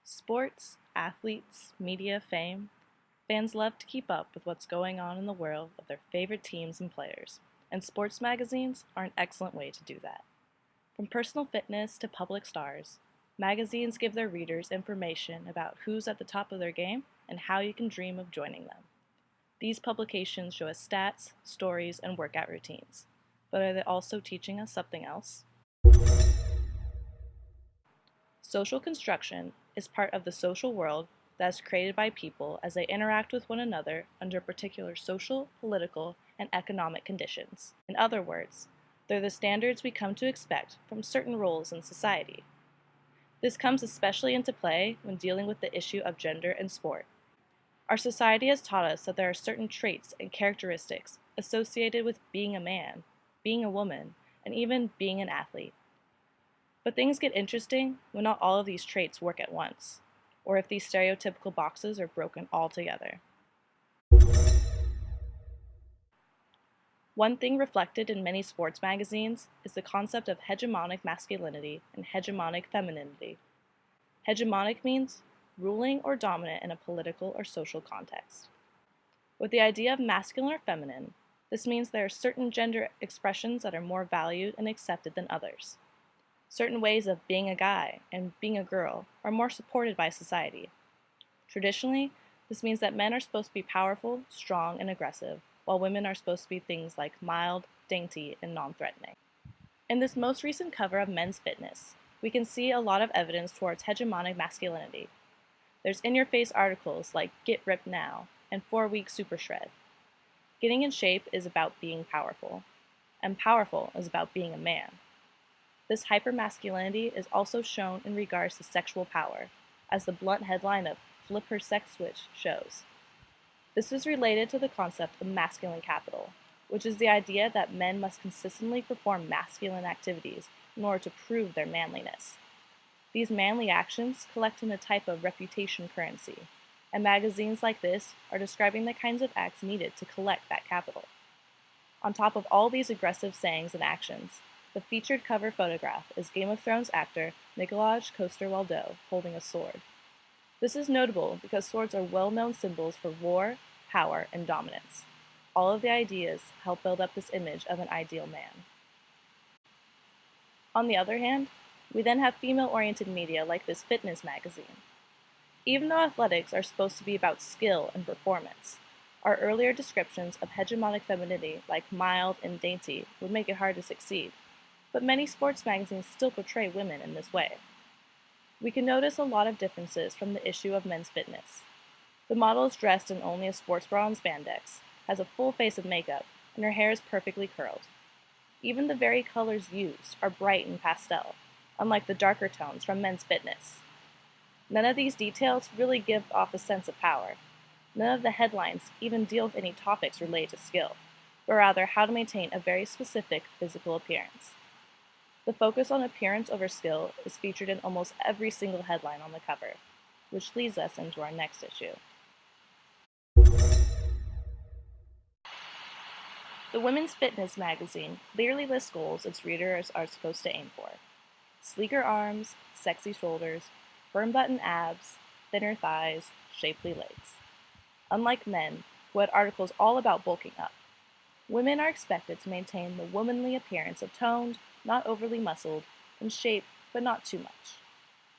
Sports, athletes, media, fame. Fans love to keep up with what's going on in the world of their favorite teams and players, and sports magazines are an excellent way to do that. From personal fitness to public stars, magazines give their readers information about who's at the top of their game and how you can dream of joining them. These publications show us stats, stories, and workout routines. But are they also teaching us something else? Social construction is part of the social world that is created by people as they interact with one another under particular social, political, and economic conditions. In other words, they're the standards we come to expect from certain roles in society. This comes especially into play when dealing with the issue of gender in sport. Our society has taught us that there are certain traits and characteristics associated with being a man, being a woman, and even being an athlete. But things get interesting when not all of these traits work at once, or if these stereotypical boxes are broken altogether. One thing reflected in many sports magazines is the concept of hegemonic masculinity and hegemonic femininity. Hegemonic means ruling or dominant in a political or social context. With the idea of masculine or feminine, this means there are certain gender expressions that are more valued and accepted than others. Certain ways of being a guy and being a girl are more supported by society. Traditionally, this means that men are supposed to be powerful, strong, and aggressive, while women are supposed to be things like mild, dainty, and non-threatening. In this most recent cover of Men's Fitness, we can see a lot of evidence towards hegemonic masculinity. There's in-your-face articles like Get Ripped Now and 4-Week Super Shred. Getting in shape is about being powerful, and powerful is about being a man. This hypermasculinity is also shown in regards to sexual power, as the blunt headline of Flip Her Sex Switch shows. This is related to the concept of masculine capital, which is the idea that men must consistently perform masculine activities in order to prove their manliness. These manly actions collect in a type of reputation currency, and magazines like this are describing the kinds of acts needed to collect that capital. On top of all these aggressive sayings and actions, the featured cover photograph is Game of Thrones actor Nikolaj Coster-Waldau holding a sword. This is notable because swords are well-known symbols for war, power, and dominance. All of the ideas help build up this image of an ideal man. On the other hand, we then have female-oriented media like this fitness magazine. Even though athletics are supposed to be about skill and performance, our earlier descriptions of hegemonic femininity like mild and dainty would make it hard to succeed. But many sports magazines still portray women in this way. We can notice a lot of differences from the issue of Men's Fitness. The model is dressed in only a sports bra and spandex, has a full face of makeup, and her hair is perfectly curled. Even the very colors used are bright and pastel, unlike the darker tones from Men's Fitness. None of these details really give off a sense of power. None of the headlines even deal with any topics related to skill, but rather how to maintain a very specific physical appearance. The focus on appearance over skill is featured in almost every single headline on the cover, which leads us into our next issue. The Women's Fitness magazine clearly lists goals its readers are supposed to aim for. Sleeker arms, sexy shoulders, firm button abs, thinner thighs, shapely legs. Unlike men, who had articles all about bulking up, women are expected to maintain the womanly appearance of toned, not overly muscled, in shape, but not too much.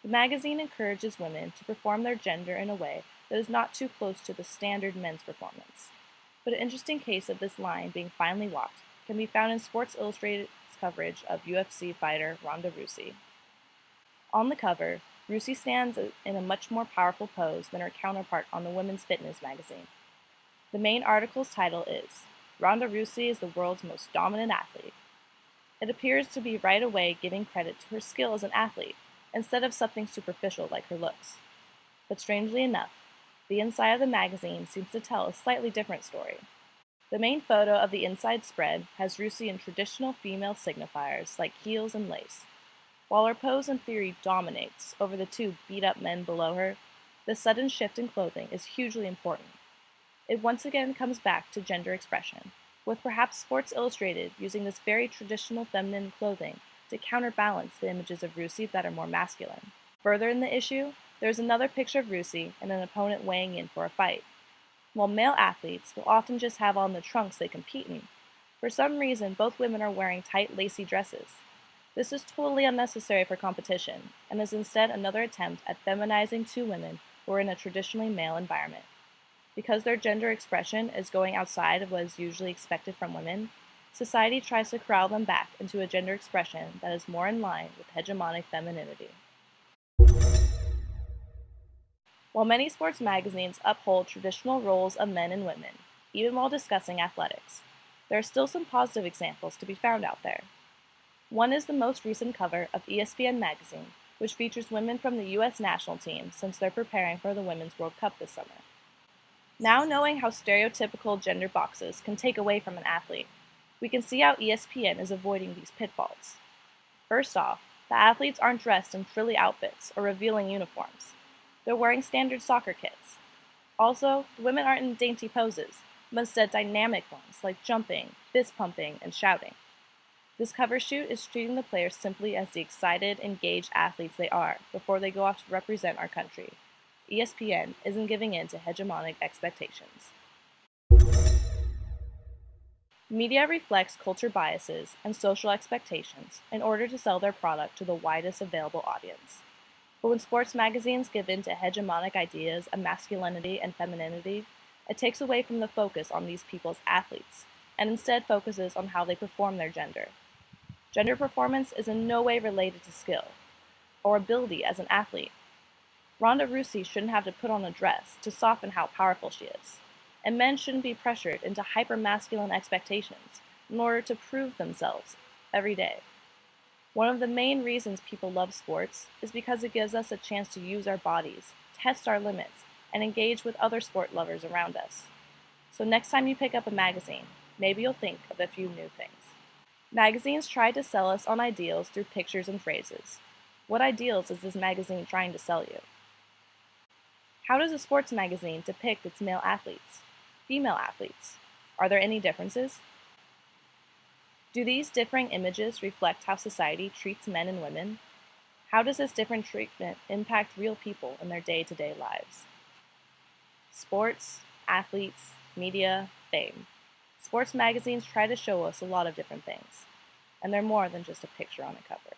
The magazine encourages women to perform their gender in a way that is not too close to the standard men's performance. But an interesting case of this line being finely walked can be found in Sports Illustrated's coverage of UFC fighter Ronda Rousey. On the cover, Rousey stands in a much more powerful pose than her counterpart on the Women's Fitness magazine. The main article's title is, Ronda Rousey is the world's most dominant athlete. It appears to be right away giving credit to her skill as an athlete, instead of something superficial like her looks. But strangely enough, the inside of the magazine seems to tell a slightly different story. The main photo of the inside spread has Rousey in traditional female signifiers like heels and lace. While her pose in theory dominates over the two beat-up men below her, the sudden shift in clothing is hugely important. It once again comes back to gender expression, with perhaps Sports Illustrated using this very traditional feminine clothing to counterbalance the images of Rusi that are more masculine. Further in the issue, there's another picture of Rusi and an opponent weighing in for a fight. While male athletes will often just have on the trunks they compete in, for some reason both women are wearing tight, lacy dresses. This is totally unnecessary for competition, and is instead another attempt at feminizing two women who are in a traditionally male environment. Because their gender expression is going outside of what is usually expected from women, society tries to corral them back into a gender expression that is more in line with hegemonic femininity. While many sports magazines uphold traditional roles of men and women, even while discussing athletics, there are still some positive examples to be found out there. One is the most recent cover of ESPN magazine, which features women from the U.S. national team since they're preparing for the Women's World Cup this summer. Now knowing how stereotypical gender boxes can take away from an athlete, we can see how ESPN is avoiding these pitfalls. First off, the athletes aren't dressed in frilly outfits or revealing uniforms. They're wearing standard soccer kits. Also, the women aren't in dainty poses, but instead dynamic ones like jumping, fist pumping, and shouting. This cover shoot is treating the players simply as the excited, engaged athletes they are before they go off to represent our country. ESPN isn't giving in to hegemonic expectations. Media reflects culture biases and social expectations in order to sell their product to the widest available audience. But when sports magazines give in to hegemonic ideas of masculinity and femininity, it takes away from the focus on these people's athletes, and instead focuses on how they perform their gender. Gender performance is in no way related to skill or ability as an athlete. Ronda Rousey shouldn't have to put on a dress to soften how powerful she is, and men shouldn't be pressured into hyper-masculine expectations in order to prove themselves every day. One of the main reasons people love sports is because it gives us a chance to use our bodies, test our limits, and engage with other sport lovers around us. So next time you pick up a magazine, maybe you'll think of a few new things. Magazines try to sell us on ideals through pictures and phrases. What ideals is this magazine trying to sell you? How does a sports magazine depict its male athletes, female athletes? Are there any differences? Do these differing images reflect how society treats men and women? How does this different treatment impact real people in their day-to-day lives? Sports, athletes, media, fame. Sports magazines try to show us a lot of different things, and they're more than just a picture on a cover.